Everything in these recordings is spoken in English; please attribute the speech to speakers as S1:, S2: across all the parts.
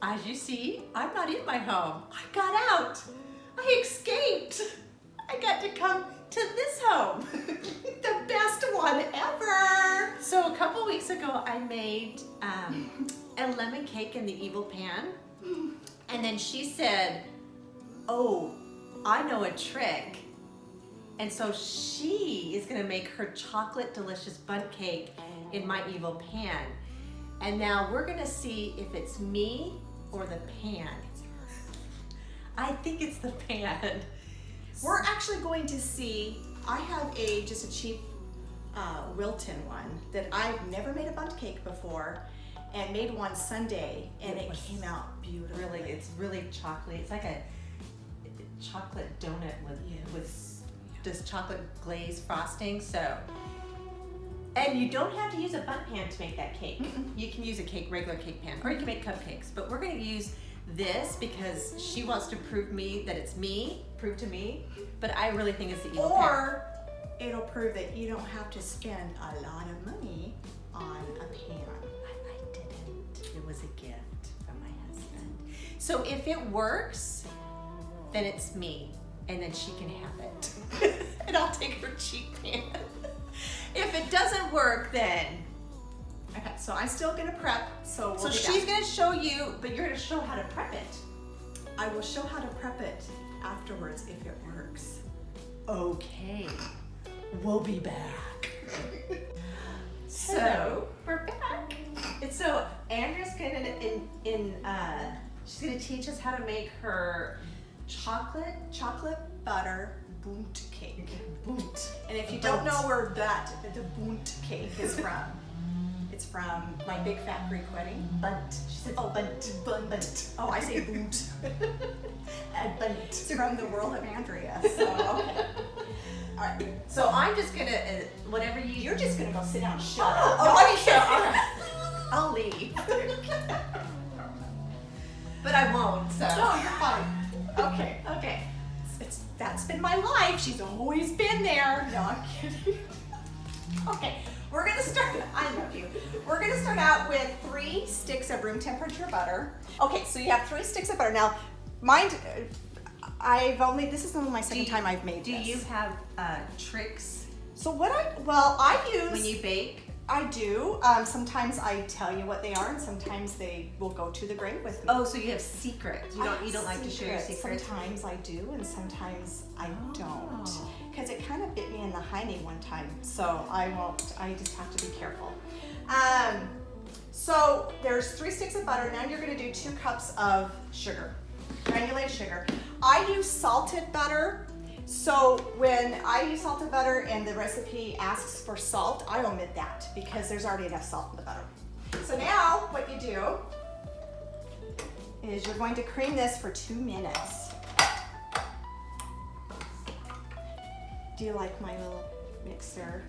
S1: as you see, I'm not in my home. I got out. I escaped. I got to come to this home.
S2: The best one ever.
S1: So a couple weeks ago, I made a lemon cake in the evil pan. And then she said, oh, I know a trick. And so she is gonna make her chocolate delicious bundt cake in my evil pan. And now we're gonna see if it's me or the pan. I think it's the pan.
S2: We're actually going to see, I have just a cheap Wilton one that I've never made a bundt cake before and made one Sunday and it came out beautiful.
S1: Really, it's really chocolate. It's like a chocolate donut with this chocolate glaze frosting. So, and you don't have to use a bundt pan to make that cake. You can use a regular cake pan, or you can make cupcakes. But we're going to use this because she wants to prove to me that it's me. But I really think it's the evil pan.
S2: Or it'll prove that you don't have to spend a lot of money on a pan.
S1: I didn't. It was a gift from my husband. So if it works, then it's me, and then she can have it. And I'll take her cheap pan. If it doesn't work, then
S2: Okay, so I'm still gonna prep, so we'll
S1: she's gonna show you, but you're gonna show how to prep it.
S2: I will show how to prep it afterwards if it works.
S1: Okay, we'll be back.
S2: Hello.
S1: We're back. And so Andrea's gonna she's gonna teach us how to make her chocolate
S2: butter Bundt cake.
S1: Bundt.
S2: And if you don't know where the Bundt cake is from, it's from my big fat Greek wedding.
S1: Bundt. She said Bundt.
S2: Oh, I say Bundt.
S1: Bundt.
S2: It's from the world of Andrea. So okay. All right.
S1: So I'm just gonna whatever you.
S2: You're just gonna go sit down and shut up.
S1: Oh, let me show. All right. I'll leave. But I won't. So.
S2: No, you're fine. Okay. That's been my life. She's always been there. No, I'm kidding. Okay, we're gonna start. I love you. We're gonna start out with 3 sticks of room temperature butter. Okay, so you have 3 sticks of butter. Now, mind, this is only my second time I've made
S1: this. Do you have tricks?
S2: So I use.
S1: When you bake?
S2: I do. Sometimes I tell you what they are, and sometimes they will go to the grave with me.
S1: Oh, so you have secrets. You don't like to share your secrets?
S2: Sometimes I do, and sometimes I don't. Because it kind of bit me in the hiney one time, so I won't. I just have to be careful. So there's 3 sticks of butter. Now you're going to do 2 cups of sugar, granulated sugar. I use salted butter. So when I use salted butter and the recipe asks for salt, I omit that because there's already enough salt in the butter. So now what you do is you're going to cream this for 2 minutes. Do you like my little mixer?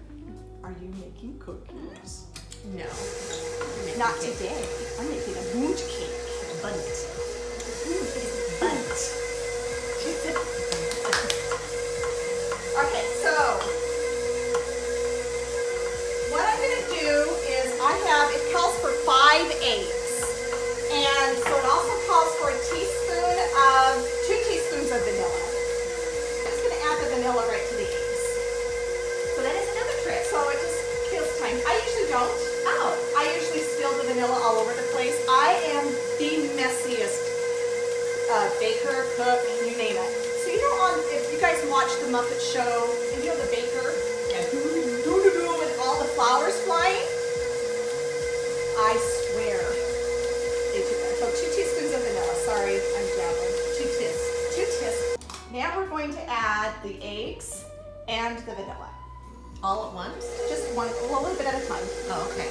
S2: Are you making cookies?
S1: No.
S2: Not today. I'm making a Bundt cake.
S1: Bundt.
S2: Okay, so what I'm going to do is it calls for 5 eggs. And so it also calls for 2 teaspoons of vanilla. I'm just going to add the vanilla right to the eggs.
S1: So that is another trick.
S2: So it just kills time. I usually don't.
S1: Oh.
S2: I usually spill the vanilla all over the place. I am the messiest baker, cook, you name it. So you know, if you guys watch the Muppet Show, and you know the baker, with all the flowers flying, I swear they do that. So 2 teaspoons of vanilla. Sorry, I'm jabbering. 2 teaspoons. Now we're going to add the eggs and the vanilla.
S1: All at once?
S2: Just a little bit at a time.
S1: Oh, okay.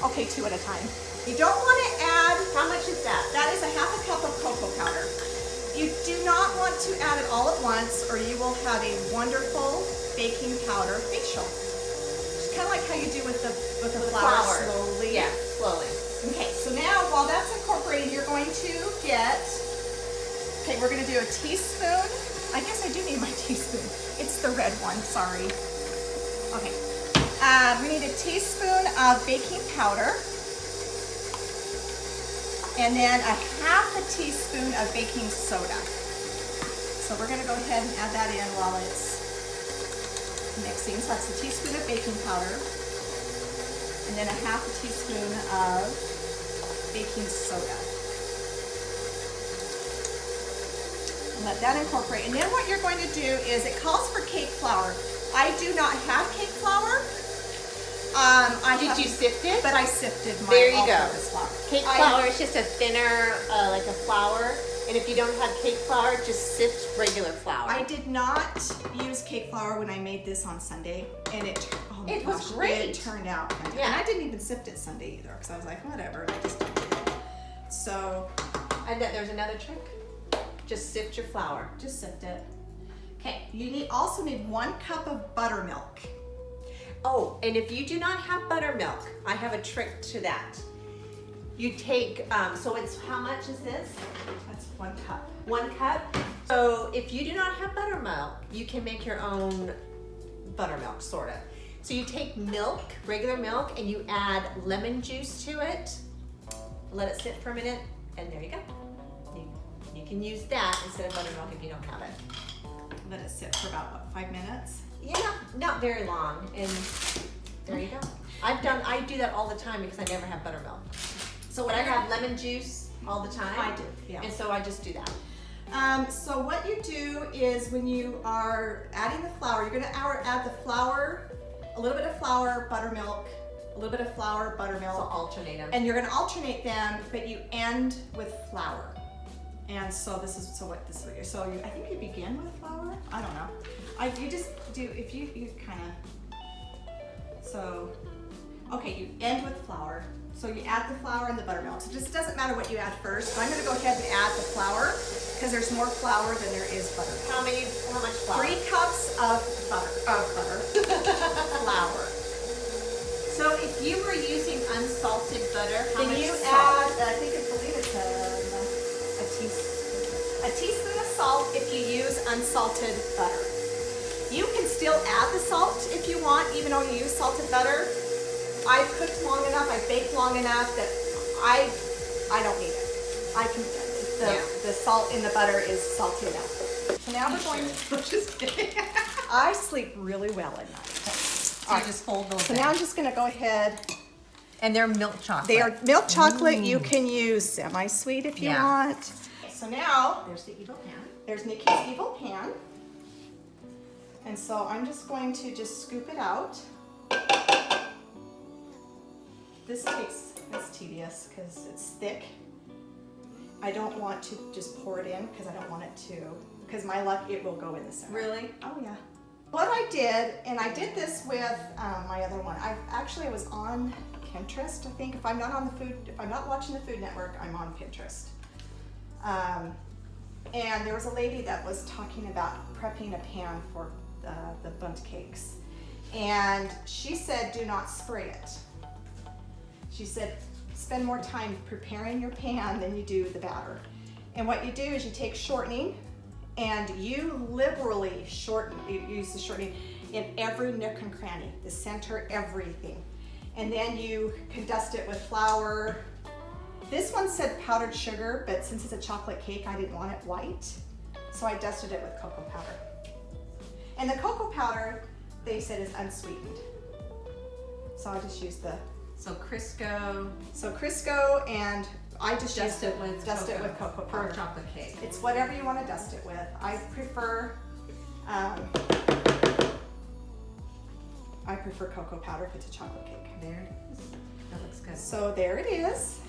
S2: Okay, 2 at a time. You don't want to add,
S1: how much is that?
S2: That is a 1/2 cup of cocoa powder. You do not want to add it all at once or you will have a wonderful baking powder facial. It's kind of like how you do with the flour. Slowly.
S1: Yeah, slowly.
S2: Okay, so now while that's incorporated, you're going to get, we're going to do a teaspoon. I guess I do need my teaspoon. It's the red one, sorry. Okay. We need a teaspoon of baking powder. and then a half a teaspoon of baking soda. So we're gonna go ahead and add that in while it's mixing. So that's a teaspoon of baking powder, and then a half a teaspoon of baking soda. And let that incorporate. And then what you're going to do is, it calls for cake flour. I do not have cake flour.
S1: Did you sift it?
S2: But I sifted my
S1: There you go.
S2: all-purpose flour.
S1: Cake flour is just a thinner, like a flour. And if you don't have cake flour, just sift regular flour.
S2: I did not use cake flour when I made this on Sunday, and it
S1: was great.
S2: It turned out fantastic.
S1: Yeah.
S2: And I didn't even sift it Sunday either, because I was like, whatever, I just did it. So,
S1: And then there's another trick. Just sift your flour.
S2: just sift it. Okay, you also need 1 cup of buttermilk.
S1: Oh, and if you do not have buttermilk, I have a trick to that. You take, so it's, how much is this?
S2: That's 1 cup.
S1: 1 cup. So if you do not have buttermilk, you can make your own buttermilk, sort of. So you take milk, regular milk, and you add lemon juice to it. Let it sit for a minute, and there you go. You can use that instead of buttermilk if you don't have it.
S2: Let it sit for about, what, 5 minutes?
S1: Yeah, not very long, and there you go. I do that all the time because I never have buttermilk. So when I have lemon juice all the time.
S2: I do, yeah.
S1: And so I just do that.
S2: So what you do is, when you are adding the flour, you're gonna add the flour, a little bit of flour, buttermilk, a little bit of flour, buttermilk.
S1: So alternate them.
S2: And you're gonna alternate them, but you end with flour. And so this is, so I think you begin with flour? I don't know. You just do, if you kind of, so, okay, you end with flour. So you add the flour and the buttermilk. So it just doesn't matter what you add first. So I'm gonna go ahead and add the flour, because there's more flour than there is buttermilk.
S1: How much flour?
S2: 3 cups of flour.
S1: So if you were using unsalted butter, how
S2: Then
S1: much
S2: you
S1: salt?
S2: add, I believe it's a teaspoon of salt if you use unsalted butter. You can still add the salt if you want, even though you use salted butter. I've cooked long enough, I've baked long enough that I don't need it. The salt in the butter is salty enough. So now we're going to, just kidding. I sleep really well at night.
S1: So you just fold those
S2: So
S1: in.
S2: now I'm just gonna go ahead.
S1: And they're milk chocolate.
S2: They are milk chocolate. You can use semi-sweet if you want. So now,
S1: There's the evil pan.
S2: there's Nikki's Evil Pan. And so I'm just going to just scoop it out. It's tedious because it's thick. I don't want to just pour it in because I don't want it to, because my luck, it will go in the center.
S1: Really?
S2: Oh yeah. What I did, and I did this with my other one. I was on Pintrest, I think. If I'm not watching the Food Network, I'm on Pinterest. And there was a lady that was talking about prepping a pan for the Bundt cakes. And she said, do not spray it. She said, spend more time preparing your pan than you do the batter. And what you do is you take shortening, and you liberally use the shortening in every nook and cranny, the center, everything. And then you can dust it with flour. This one said powdered sugar, but since it's a chocolate cake, I didn't want it white. So I dusted it with cocoa powder. And the cocoa powder, they said, is unsweetened. So I just used
S1: So Crisco.
S2: And I just
S1: Dust
S2: used
S1: it with
S2: cocoa
S1: for
S2: powder.
S1: a chocolate cake.
S2: It's whatever you want to dust it with. I prefer cocoa powder if it's a chocolate cake.
S1: There it is. That looks good.
S2: So there it is.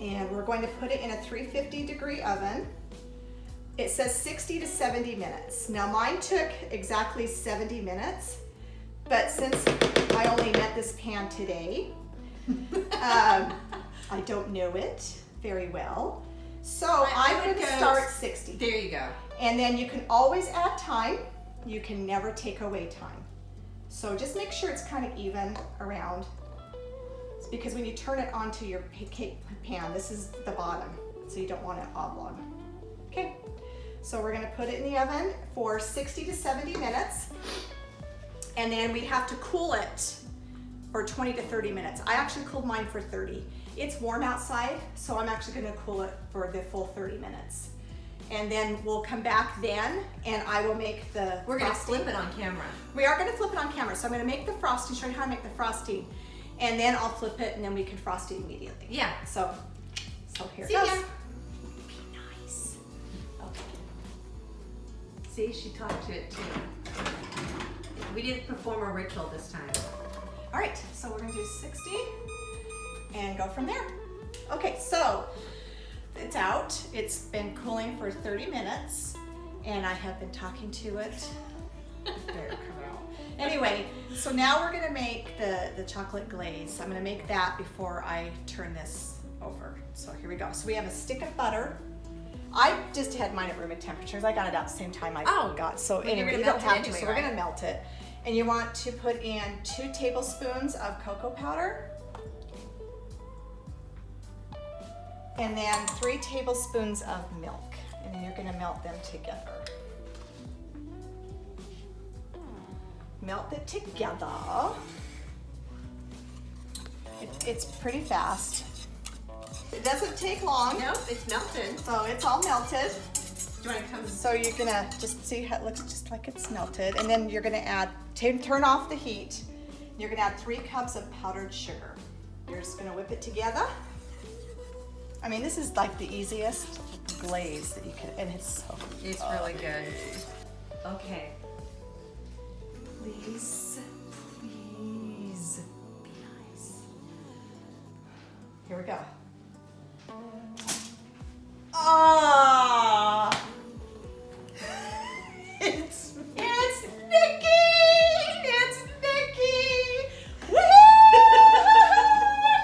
S2: And we're going to put it in a 350-degree oven. It says 60 to 70 minutes. Now mine took exactly 70 minutes, but since I only met this pan today, I don't know it very well. So I'm going to start 60.
S1: There you go.
S2: And then you can always add time. You can never take away time. So just make sure it's kind of even around. It's because when you turn it onto your cake pan, this is the bottom, so you don't want it oblong. Okay, so we're gonna put it in the oven for 60 to 70 minutes. And then we have to cool it for 20 to 30 minutes. I actually cooled mine for 30. It's warm outside, so I'm actually gonna cool it for the full 30 minutes. And then we'll come back then, and I will make the
S1: We're gonna
S2: frosting.
S1: flip it on camera.
S2: We are gonna flip it on camera. So I'm gonna make the frosting, show you how to make the frosting, and then I'll flip it, and then we can frost it immediately.
S1: Yeah.
S2: So here it
S1: See
S2: goes.
S1: ya.
S2: Be nice. Okay.
S1: See, she talked to it too. We didn't perform a ritual this time.
S2: All right, so we're gonna do 60 and go from there. Okay, so it's out. It's been cooling for 30 minutes, and I have been talking to it. There, come out. Anyway, so now we're gonna make the chocolate glaze. I'm gonna make that before I turn this over. So here we go. So we have a stick of butter. I just had mine at room temperatures. I got it out at the same time I got. So
S1: Well, you're
S2: anyway,
S1: gonna
S2: you don't
S1: melt it
S2: have to.
S1: anyway,
S2: So we're gonna
S1: right?
S2: melt it. And you want to put in 2 tablespoons of cocoa powder. And then 3 tablespoons of milk. And then you're gonna melt them together. Melt it together. It's pretty fast. It doesn't take long.
S1: Nope, it's melted.
S2: So it's all melted.
S1: Do you want to come?
S2: So you're gonna just see how it looks just like it's melted. And then you're gonna add, turn off the heat. You're gonna add 3 cups of powdered sugar. You're just gonna whip it together. I mean, this is like the easiest glaze that you could, and it's so
S1: It's really good. Okay.
S2: Please, please be nice. Here we go. Ah! It's Nikki! It's Nikki! Woo!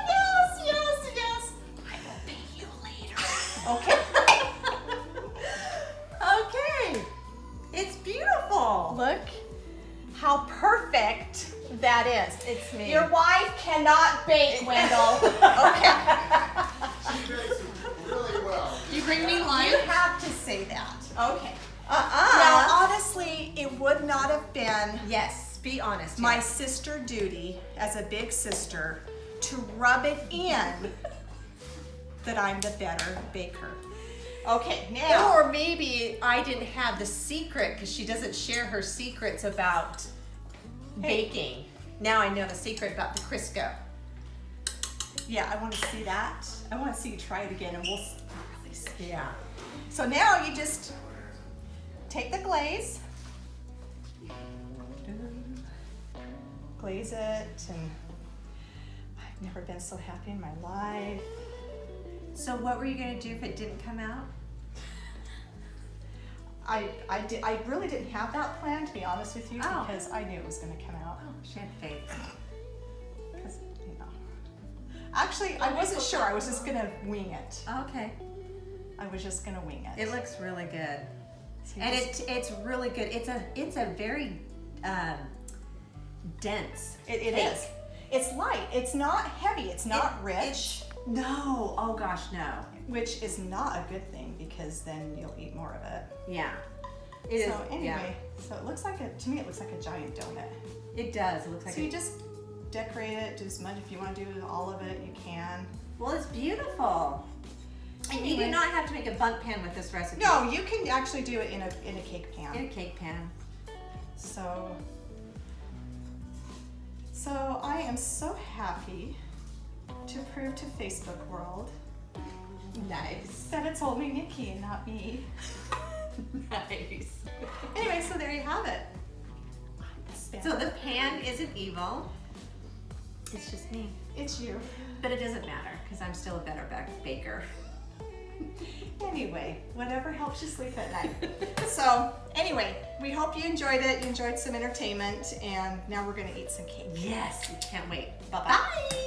S2: Yes, yes, yes. I will pay you later. Okay.
S1: Okay. It's beautiful.
S2: Look how perfect that is.
S1: It's me.
S2: Your wife cannot bake, Wendell. Okay.
S3: She bakes it really well.
S1: You bring me
S2: You
S1: lunch?
S2: have to say that. Okay.
S1: Uh-uh.
S2: Now, honestly, it would not have been
S1: Yes, be honest.
S2: my
S1: yes.
S2: sister duty as a big sister to rub it in that I'm the better baker. Okay, now.
S1: Or maybe I didn't have the secret because she doesn't share her secrets about baking. Now I know the secret about the Crisco.
S2: Yeah, I want to see that. I want to see you try it again, and we'll really see.
S1: Yeah.
S2: So now you just take the glaze, glaze it, and I've never been so happy in my life.
S1: So what were you gonna do if it didn't come out?
S2: I really didn't have that plan, to be honest with you,
S1: Oh.
S2: because I knew it was going to come out.
S1: Oh, she had faith.
S2: 'Cause, you know. Actually, I wasn't sure. I was just going to wing it.
S1: Okay.
S2: I was just going to wing it.
S1: It looks really good.
S2: So you
S1: And
S2: just-
S1: it's really good. It's a very dense.
S2: it
S1: cake.
S2: is. It's light. It's not heavy. It's not
S1: It-
S2: rich,
S1: No. Oh gosh, no.
S2: which is not a good thing because then you'll eat more of it.
S1: Yeah. It
S2: So
S1: is.
S2: anyway, so it looks like to me it looks like a giant donut.
S1: Yeah. It does. It looks like
S2: So you just decorate it, do as much. If you want to do all of it, you can.
S1: Well, it's beautiful. And you do
S2: Anyway.
S1: not have to make a Bundt pan with this recipe.
S2: No, you can actually do it in a cake pan.
S1: In a cake pan.
S2: So I am so happy to prove to Facebook world
S1: Nice.
S2: that it's only Nikki and not me.
S1: Nice.
S2: Anyway, so there you have it.
S1: So the pan isn't evil. It's just me.
S2: It's you.
S1: But it doesn't matter because I'm still a better baker.
S2: Anyway, whatever helps you sleep at night. So anyway, we hope you enjoyed it. You enjoyed some entertainment, and now we're gonna eat some cake.
S1: Yes, we can't wait.
S2: Bye-bye.
S1: Bye.